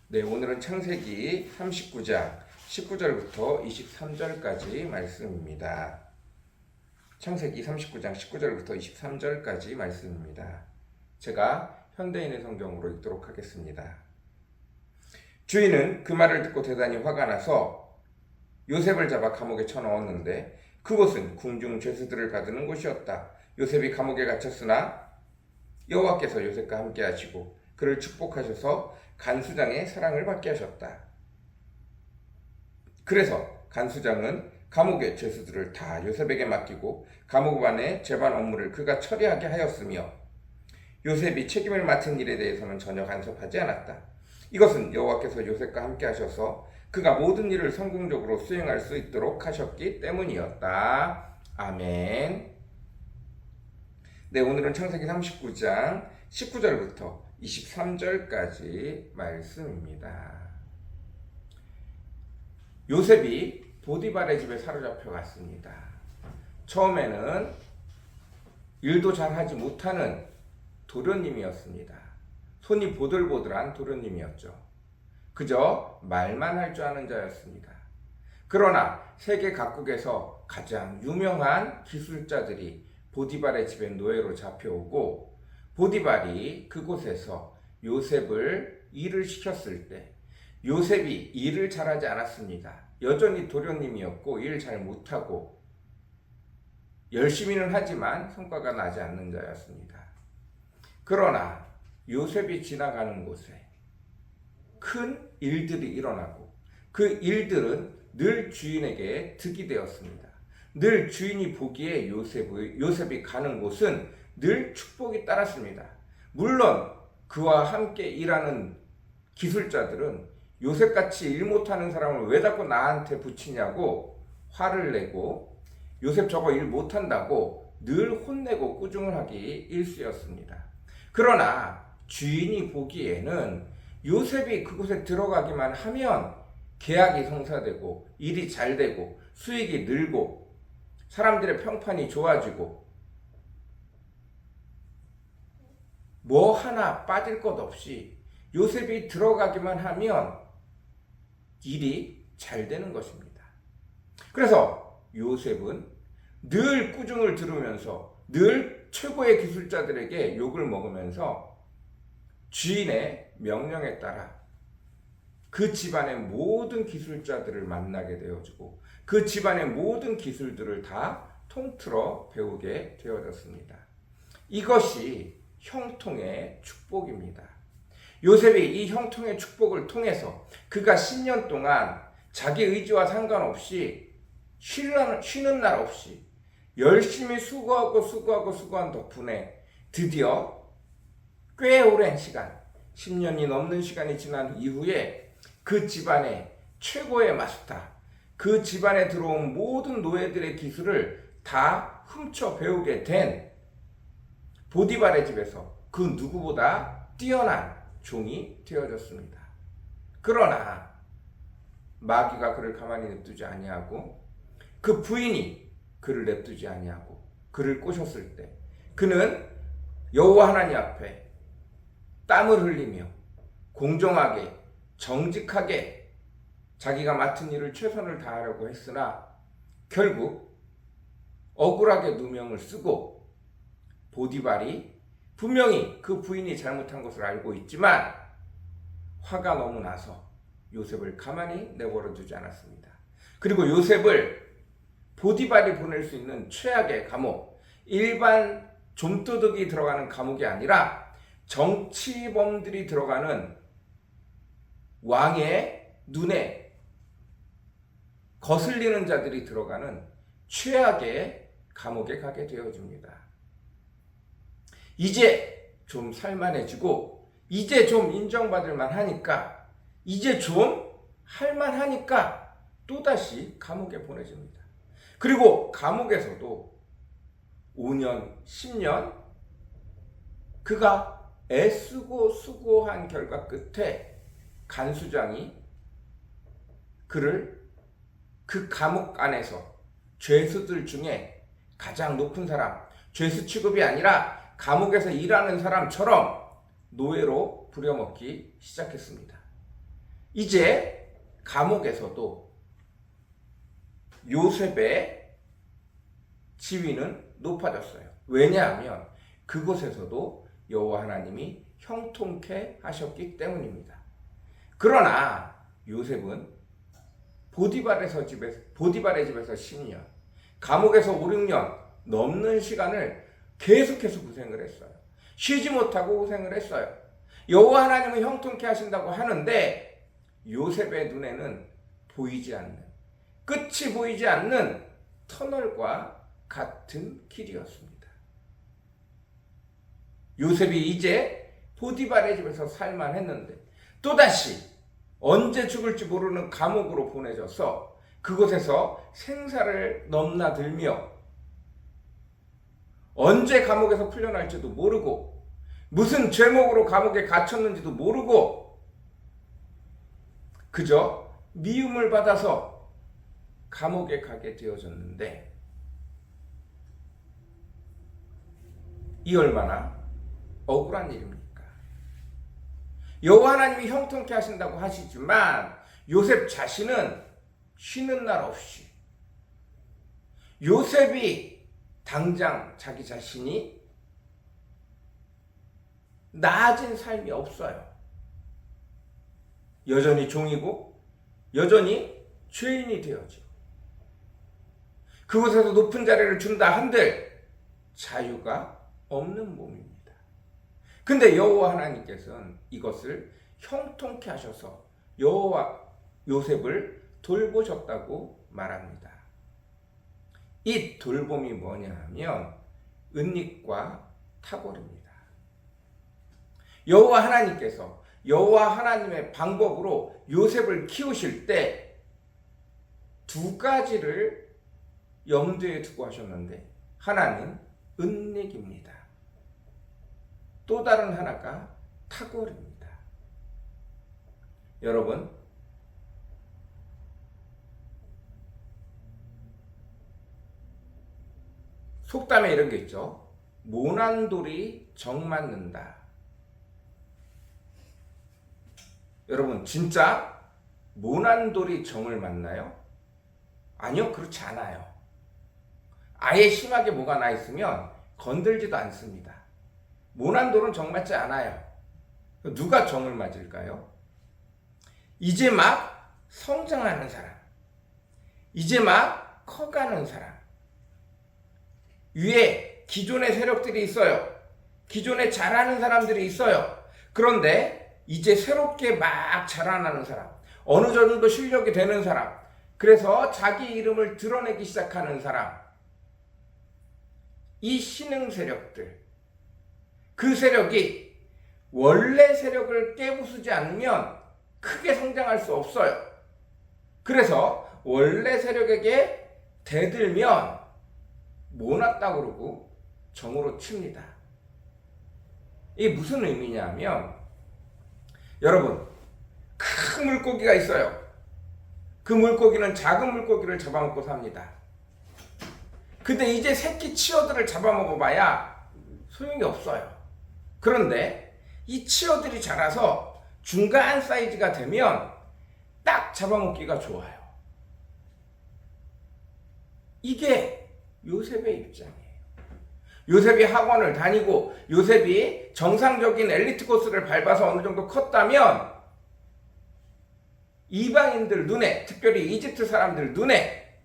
네, 오늘은 창세기 39장 19절부터 23절까지 말씀입니다. 창세기 39장 19절부터 23절까지 말씀입니다. 제가 현대인의 성경으로 읽도록 하겠습니다. 주인은 그 말을 듣고 대단히 화가 나서 요셉을 잡아 감옥에 쳐넣었는데 그곳은 궁중 죄수들을 가두는 곳이었다. 요셉이 감옥에 갇혔으나 여호와께서 요셉과 함께 하시고 그를 축복하셔서 간수장의 사랑을 받게 하셨다. 그래서 간수장은 감옥의 죄수들을 다 요셉에게 맡기고 감옥 안의 재반 업무를 그가 처리하게 하였으며 요셉이 책임을 맡은 일에 대해서는 전혀 간섭하지 않았다. 이것은 여호와께서 요셉과 함께 하셔서 그가 모든 일을 성공적으로 수행할 수 있도록 하셨기 때문이었다. 아멘. 네, 오늘은 창세기 39장 19절부터 23절까지 말씀입니다. 요셉이 보디발의 집에 사로잡혀 갔습니다. 처음에는 일도 잘하지 못하는 도련님이었습니다. 손이 보들보들한 도련님이었죠. 그저 말만 할 줄 아는 자였습니다. 그러나 세계 각국에서 가장 유명한 기술자들이 보디발의 집에 노예로 잡혀오고 보디발이 그곳에서 요셉을 일을 시켰을 때 요셉이 일을 잘하지 않았습니다. 여전히 도련님이었고 일 잘 못하고 열심히는 하지만 성과가 나지 않는 자였습니다. 그러나 요셉이 지나가는 곳에 큰 일들이 일어나고 그 일들은 늘 주인에게 득이 되었습니다. 늘 주인이 보기에 요셉이 가는 곳은 늘 축복이 따랐습니다. 물론 그와 함께 일하는 기술자들은 요셉같이 일 못하는 사람을 왜 자꾸 나한테 붙이냐고 화를 내고 요셉 저거 일 못한다고 늘 혼내고 꾸중을 하기 일쑤였습니다. 그러나 주인이 보기에는 요셉이 그곳에 들어가기만 하면 계약이 성사되고 일이 잘 되고 수익이 늘고 사람들의 평판이 좋아지고 뭐 하나 빠질 것 없이 요셉이 들어가기만 하면 일이 잘 되는 것입니다. 그래서 요셉은 늘 꾸중을 들으면서 늘 최고의 기술자들에게 욕을 먹으면서 주인의 명령에 따라 그 집안의 모든 기술자들을 만나게 되어지고 그 집안의 모든 기술들을 다 통틀어 배우게 되어졌습니다. 이것이 형통의 축복입니다. 요셉이 이 형통의 축복을 통해서 그가 10년 동안 자기 의지와 상관없이 쉬는 날 없이 열심히 수고한 덕분에 드디어 꽤 오랜 시간, 10년이 넘는 시간이 지난 이후에 그 집안의 최고의 마스터, 그 집안에 들어온 모든 노예들의 기술을 다 훔쳐 배우게 된 보디발의 집에서 그 누구보다 뛰어난 종이 되어졌습니다. 그러나 마귀가 그를 가만히 냅두지 아니하고 그 부인이 그를 냅두지 아니하고 그를 꼬셨을 때 그는 여호와 하나님 앞에 땀을 흘리며 공정하게 정직하게 자기가 맡은 일을 최선을 다하려고 했으나 결국 억울하게 누명을 쓰고 보디발이 분명히 그 부인이 잘못한 것을 알고 있지만 화가 너무 나서 요셉을 가만히 내버려 두지 않았습니다. 그리고 요셉을 보디발이 보낼 수 있는 최악의 감옥, 일반 좀도둑이 들어가는 감옥이 아니라 정치범들이 들어가는 왕의 눈에 거슬리는 자들이 들어가는 최악의 감옥에 가게 되어집니다. 이제 좀 살만해지고 이제 좀 인정받을 만하니까 이제 좀 할만하니까 또다시 감옥에 보내집니다. 그리고 감옥에서도 5년, 10년 그가 애쓰고 수고한 결과 끝에 간수장이 그를 그 감옥 안에서 죄수들 중에 가장 높은 사람, 죄수 취급이 아니라 감옥에서 일하는 사람처럼 노예로 부려먹기 시작했습니다. 이제 감옥에서도 요셉의 지위는 높아졌어요. 왜냐하면 그곳에서도 여호와 하나님이 형통케 하셨기 때문입니다. 그러나 요셉은 보디발의 집에서 10년, 감옥에서 5, 6년 넘는 시간을 계속해서 고생을 했어요. 쉬지 못하고 고생을 했어요. 여호와 하나님은 형통케 하신다고 하는데 요셉의 눈에는 보이지 않는, 끝이 보이지 않는 터널과 같은 길이었습니다. 요셉이 이제 보디발의 집에서 살만 했는데 또다시 언제 죽을지 모르는 감옥으로 보내져서 그곳에서 생사를 넘나들며 언제 감옥에서 풀려날지도 모르고 무슨 죄목으로 감옥에 갇혔는지도 모르고 그저 미움을 받아서 감옥에 가게 되어졌는데 이 얼마나 억울한 일입니까? 여호와 하나님이 형통케 하신다고 하시지만 요셉 자신은 쉬는 날 없이 요셉이 당장 자기 자신이 나아진 삶이 없어요. 여전히 종이고 여전히 죄인이 되어지고 그곳에서 높은 자리를 준다 한들 자유가 없는 몸입니다. 근데 여호와 하나님께서는 이것을 형통케 하셔서 요셉을 돌보셨다고 말합니다. 이 돌봄이 뭐냐 하면 은닉과 탁월입니다. 여호와 하나님께서 여호와 하나님의 방법으로 요셉을 키우실 때 두 가지를 염두에 두고 하셨는데 하나는 은닉입니다. 또 다른 하나가 탁월입니다. 여러분, 속담에 이런 게 있죠. 모난 돌이 정 맞는다. 여러분, 진짜 모난 돌이 정을 맞나요? 아니요, 그렇지 않아요. 아예 심하게 뭐가 나 있으면 건들지도 않습니다. 모난 돌은 정 맞지 않아요. 누가 정을 맞을까요? 이제 막 성장하는 사람, 이제 막 커가는 사람, 위에 기존의 세력들이 있어요. 기존에 자라는 사람들이 있어요. 그런데 이제 새롭게 막 자라나는 사람, 어느 정도 실력이 되는 사람, 그래서 자기 이름을 드러내기 시작하는 사람, 이 신흥 세력들, 그 세력이 원래 세력을 깨부수지 않으면 크게 성장할 수 없어요. 그래서 원래 세력에게 대들면 모났다 그러고 정으로 칩니다. 이게 무슨 의미냐 하면 여러분, 큰 물고기가 있어요. 그 물고기는 작은 물고기를 잡아먹고 삽니다. 근데 이제 새끼 치어들을 잡아먹어봐야 소용이 없어요. 그런데 이 치어들이 자라서 중간 사이즈가 되면 딱 잡아먹기가 좋아요. 이게 요셉의 입장이에요. 요셉이 학원을 다니고 요셉이 정상적인 엘리트 코스를 밟아서 어느 정도 컸다면 이방인들 눈에, 특별히 이집트 사람들 눈에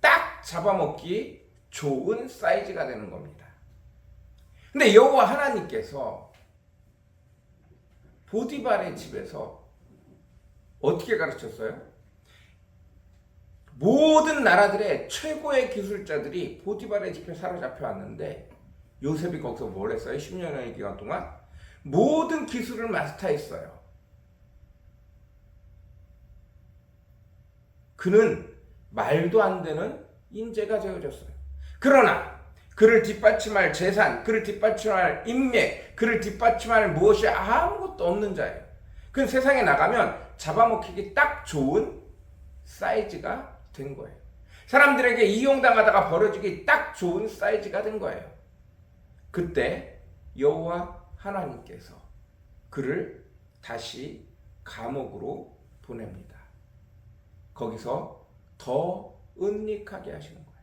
딱 잡아먹기 좋은 사이즈가 되는 겁니다. 근데 여호와 하나님께서 보디발의 집에서 어떻게 가르쳤어요? 모든 나라들의 최고의 기술자들이 보디발의 집에 사로잡혀 왔는데 요셉이 거기서 뭘 했어요? 10년의 기간 동안 모든 기술을 마스터했어요. 그는 말도 안 되는 인재가 되어졌어요. 그러나 그를 뒷받침할 재산, 그를 뒷받침할 인맥, 그를 뒷받침할 무엇이 아무것도 없는 자예요. 그는 세상에 나가면 잡아먹히기 딱 좋은 사이즈가 된 거예요. 사람들에게 이용당하다가 버려지기 딱 좋은 사이즈가 된 거예요. 그때 여호와 하나님께서 그를 다시 감옥으로 보냅니다. 거기서 더 은닉하게 하시는 거예요.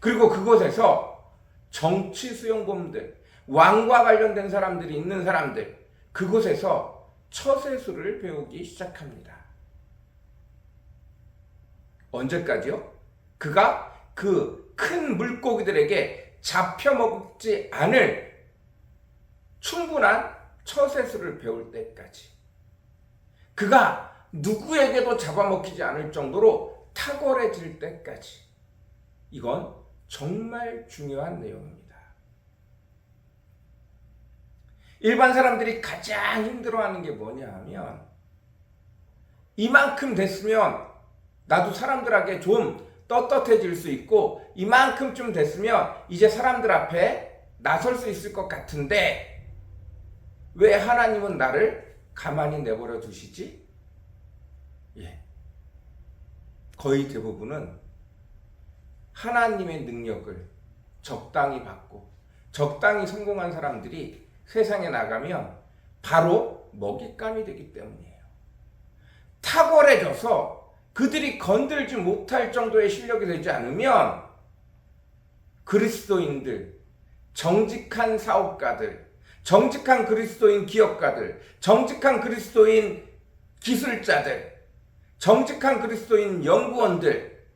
그리고 그곳에서 정치 수용범들, 왕과 관련된 사람들이 있는 사람들, 그곳에서 처세술을 배우기 시작합니다. 언제까지요? 그가 그 큰 물고기들에게 잡혀먹지 않을 충분한 처세술을 배울 때까지, 그가 누구에게도 잡아먹히지 않을 정도로 탁월해질 때까지. 이건 정말 중요한 내용입니다. 일반 사람들이 가장 힘들어하는 게 뭐냐 하면, 이만큼 됐으면 나도 사람들에게 좀 떳떳해질 수 있고, 이만큼쯤 됐으면 이제 사람들 앞에 나설 수 있을 것 같은데 왜 하나님은 나를 가만히 내버려 두시지? 거의 대부분은 하나님의 능력을 적당히 받고 적당히 성공한 사람들이 세상에 나가면 바로 먹잇감이 되기 때문이에요. 탁월해져서 그들이 건들지 못할 정도의 실력이 되지 않으면 그리스도인들, 정직한 사업가들, 정직한 그리스도인 기업가들, 정직한 그리스도인 기술자들, 정직한 그리스도인 연구원들,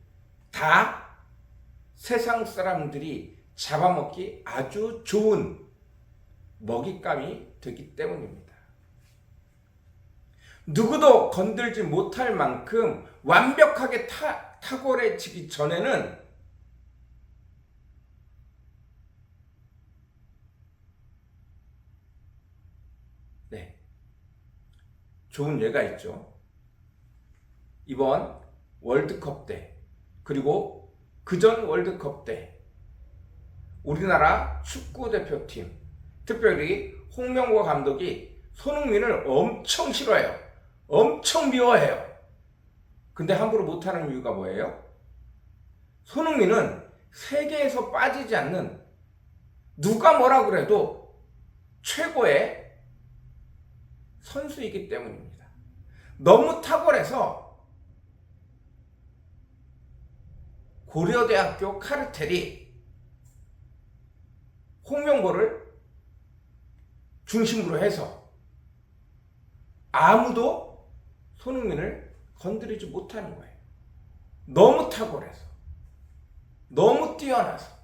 다 세상 사람들이 잡아먹기 아주 좋은 먹잇감이 되기 때문입니다. 누구도 건들지 못할 만큼 완벽하게 탁월해지기 전에는 좋은 예가 있죠. 이번 월드컵 때, 그리고 그전 월드컵 때 우리나라 축구대표팀, 특별히 홍명보 감독이 손흥민을 엄청 싫어해요. 엄청 미워해요. 근데 함부로 못하는 이유가 뭐예요? 손흥민은 세계에서 빠지지 않는, 누가 뭐라 그래도 최고의 선수이기 때문입니다. 너무 탁월해서 고려대학교 카르텔이 홍명보를 중심으로 해서 아무도 손흥민을 건드리지 못하는 거예요. 너무 탁월해서, 너무 뛰어나서.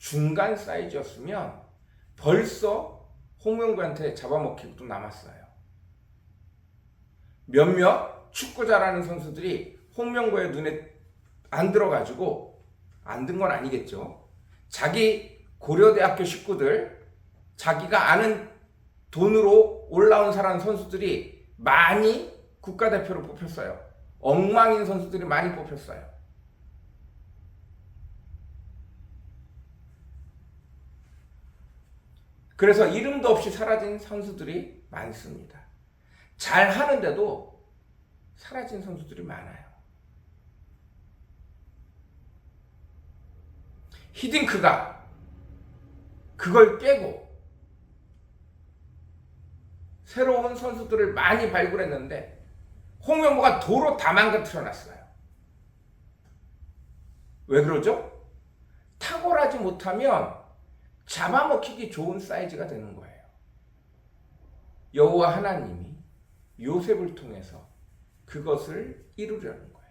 중간 사이즈였으면 벌써 홍명보한테 잡아먹히고도 남았어요. 몇몇 축구 잘하는 선수들이 홍명보의 눈에 안 들어가지고, 안 든 건 아니겠죠. 자기 고려대학교 식구들, 자기가 아는 돈으로 올라온 사람 선수들이 많이 국가대표로 뽑혔어요. 엉망인 선수들이 많이 뽑혔어요. 그래서 이름도 없이 사라진 선수들이 많습니다. 잘 하는데도 사라진 선수들이 많아요. 히딩크가 그걸 깨고 새로운 선수들을 많이 발굴했는데 홍명보가 도로 다 망가뜨려 놨어요. 왜 그러죠? 탁월하지 못하면 잡아먹히기 좋은 사이즈가 되는 거예요. 여호와 하나님이 요셉을 통해서 그것을 이루려는 거예요.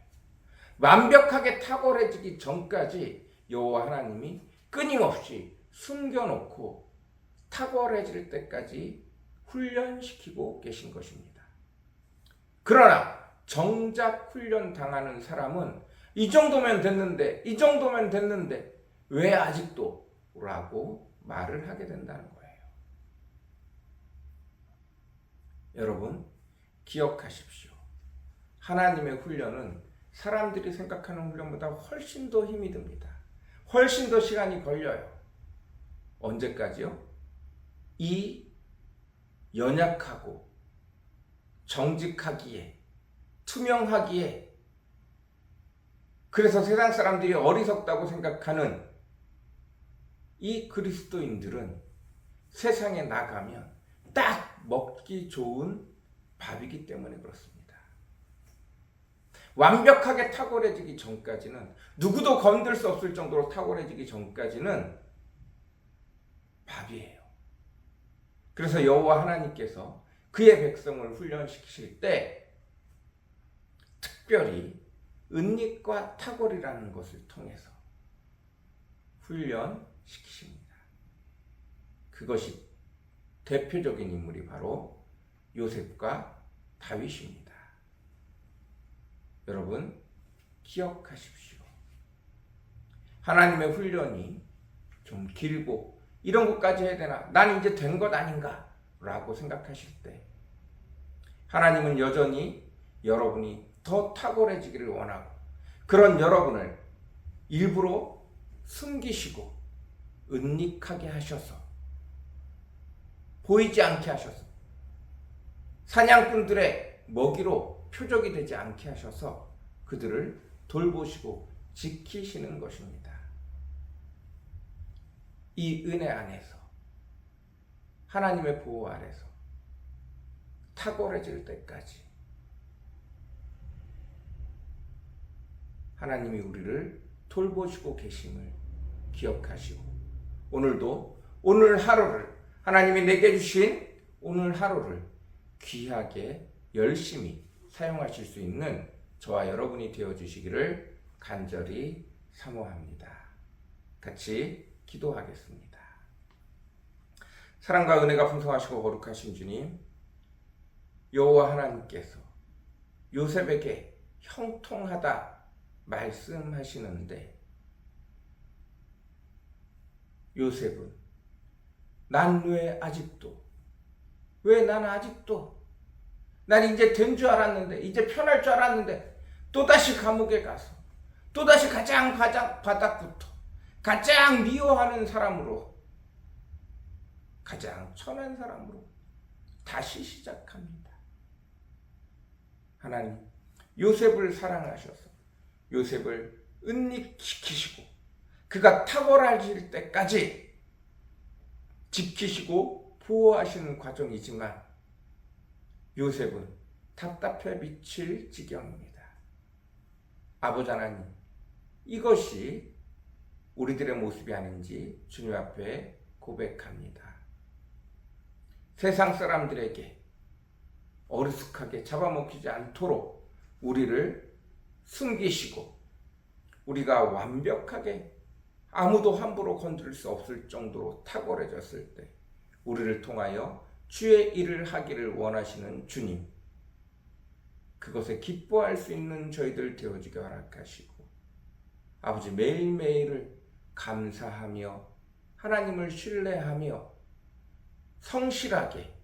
완벽하게 탁월해지기 전까지 여호와 하나님이 끊임없이 숨겨놓고 탁월해질 때까지 훈련시키고 계신 것입니다. 그러나 정작 훈련 당하는 사람은 이 정도면 됐는데 왜 아직도? 라고 말을 하게 된다는 거예요. 여러분, 기억하십시오. 하나님의 훈련은 사람들이 생각하는 훈련보다 훨씬 더 힘이 듭니다. 훨씬 더 시간이 걸려요. 언제까지요? 이 연약하고 정직하기에, 투명하기에, 그래서 세상 사람들이 어리석다고 생각하는 이 그리스도인들은 세상에 나가면 딱 먹기 좋은 밥이기 때문에 그렇습니다. 완벽하게 탁월해지기 전까지는, 누구도 건들 수 없을 정도로 탁월해지기 전까지는 밥이에요. 그래서 여호와 하나님께서 그의 백성을 훈련시키실 때 특별히 은닉과 탁월이라는 것을 통해서 훈련시키십니다. 그것이 대표적인 인물이 바로 요셉과 다윗입니다. 여러분 기억하십시오. 하나님의 훈련이 좀 길고 이런 것까지 해야 되나? 난 이제 된 것 아닌가? 라고 생각하실 때 하나님은 여전히 여러분이 더 탁월해지기를 원하고, 그런 여러분을 일부러 숨기시고 은닉하게 하셔서, 보이지 않게 하셔서, 사냥꾼들의 먹이로 표적이 되지 않게 하셔서 그들을 돌보시고 지키시는 것입니다. 이 은혜 안에서, 하나님의 보호 아래서 탁월해질 때까지 하나님이 우리를 돌보시고 계심을 기억하시고, 오늘도 오늘 하루를, 하나님이 내게 주신 오늘 하루를 귀하게 열심히 사용하실 수 있는 저와 여러분이 되어주시기를 간절히 사모합니다. 같이 기도하겠습니다. 사랑과 은혜가 풍성하시고 거룩하신 주님, 여호와 하나님께서 요셉에게 형통하다 말씀하시는데, 요셉은 난 왜 아직도, 왜 나는 아직도, 난 이제 된 줄 알았는데, 이제 편할 줄 알았는데 또다시 감옥에 가서 또다시 가장 바닥부터 가장 미워하는 사람으로, 가장 천한 사람으로 다시 시작합니다. 하나님, 요셉을 사랑하셔서 요셉을 은닉시키시고 그가 탁월해질 때까지 지키시고 보호하시는 과정이지만 요셉은 답답해 미칠 지경입니다. 아버지 하나님, 이것이 우리들의 모습이 아닌지 주님 앞에 고백합니다. 세상 사람들에게 어리숙하게 잡아먹히지 않도록 우리를 숨기시고, 우리가 완벽하게 아무도 함부로 건드릴 수 없을 정도로 탁월해졌을 때 우리를 통하여 주의 일을 하기를 원하시는 주님, 그것에 기뻐할 수 있는 저희들 되어지게 허락하시고, 아버지 매일매일을 감사하며 하나님을 신뢰하며 성실하게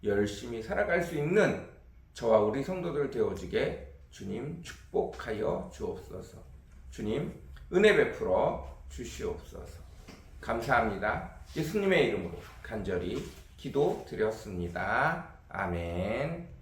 열심히 살아갈 수 있는 저와 우리 성도들 되어지게 주님 축복하여 주옵소서. 주님 은혜 베풀어 주시옵소서. 감사합니다. 예수님의 이름으로 간절히 기도드렸습니다. 아멘.